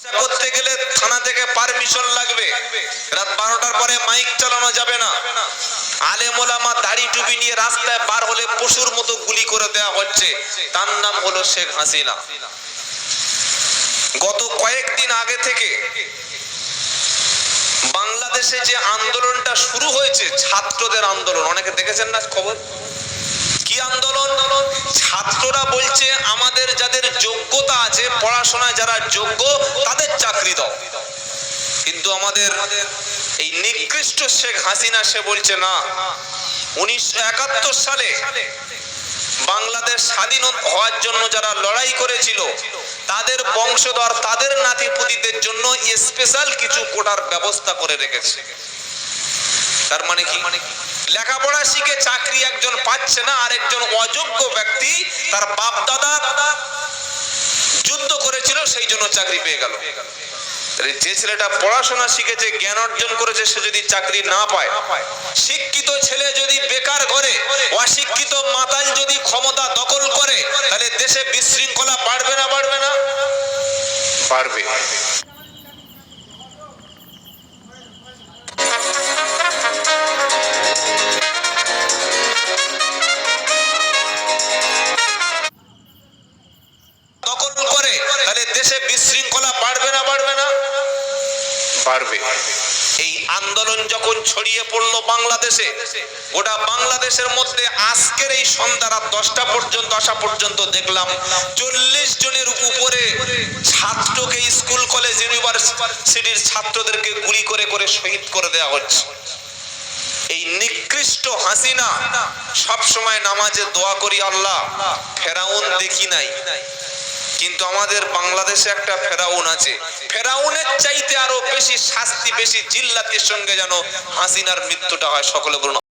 করতে গেলে থানা থেকে পারমিশন লাগবে, রাত 12টার পরে মাইক চালানো যাবে না। আলেম ওলামা দাড়ি টুপি নিয়ে রাস্তায় বার হলে পশুর মতো গুলি করে দেওয়া হচ্ছে। তার নাম হলো শেখ হাসিনা। গত কয়েকদিন আগে থেকে বাংলাদেশে যে আন্দোলনটা শুরু হয়েছে, ছাত্রদের আন্দোলন, অনেকে দেখেছেন না খবর? কি আন্দোলন? ছাত্ররা বলছে আমাদের যাদের যোগ্যতা আছে, পড়াশোনায় যারা যোগ্য তাদের চাকরি দাও। কিন্তু আমাদের এই নিকৃষ্ট শেখ হাসিনা সে বলছে না। 1971 সালে বাংলাদেশ স্বাধীন হওয়ার জন্য যারা লড়াই করেছিল তাদের বংশধর, তাদের নাতিপুতিদের জন্য স্পেশাল কিছু কোটার ব্যবস্থা করে রেখেছে। তার মানে কি? লেখাপড়া শিখে চাকরি একজন পাচ্ছে না, আর একজন অযোগ্য ব্যক্তি তার বাপ দাদা যুদ্ধ করেছিল সেই জন্য চাকরি পেয়ে গেল। যে ছেলেটা পড়াশোনা শিখেছে, জ্ঞান অর্জন করেছে, সে যদি চাকরি না পায়, শিক্ষিত ছেলে যদি বেকার করে, অশিক্ষিত মাতাল যদি ক্ষমতা দখল করে, তাহলে দেশে বিশৃঙ্খলা বাড়বে না? বাড়বে না? বাড়বে। দখল করে, তাহলে দেশে বিশৃঙ্খলা বাড়বে না? বাড়বে না? বাড়বে। এই আন্দোলন যখন ছড়িয়ে পড়লো বাংলাদেশে, গোটা বাংলাদেশের মধ্যে আজকের এই সন্ধ্যা রাত 10টা পর্যন্ত আসা পর্যন্ত দেখলাম 40 জনের উপরে ছাত্রকে স্কুল কলেজ ইউনিভার্সিটির ছাত্রদেরকে গুলি করে করে শহীদ করে দেওয়া হচ্ছে। এই নিকৃষ্ট হাসিনা সব সময় নামাজে দোয়া করি, আল্লাহ ফেরাউন দেখি নাই, কিন্তু আমাদের বাংলাদেশে একটা ফেরাউন আছে। ফেরাউনের চাইতে আরো বেশি শাস্তি, বেশি জিল্লাতের সঙ্গে যেন হাসিনার মৃত্যুটা হয়। সকলে বলুন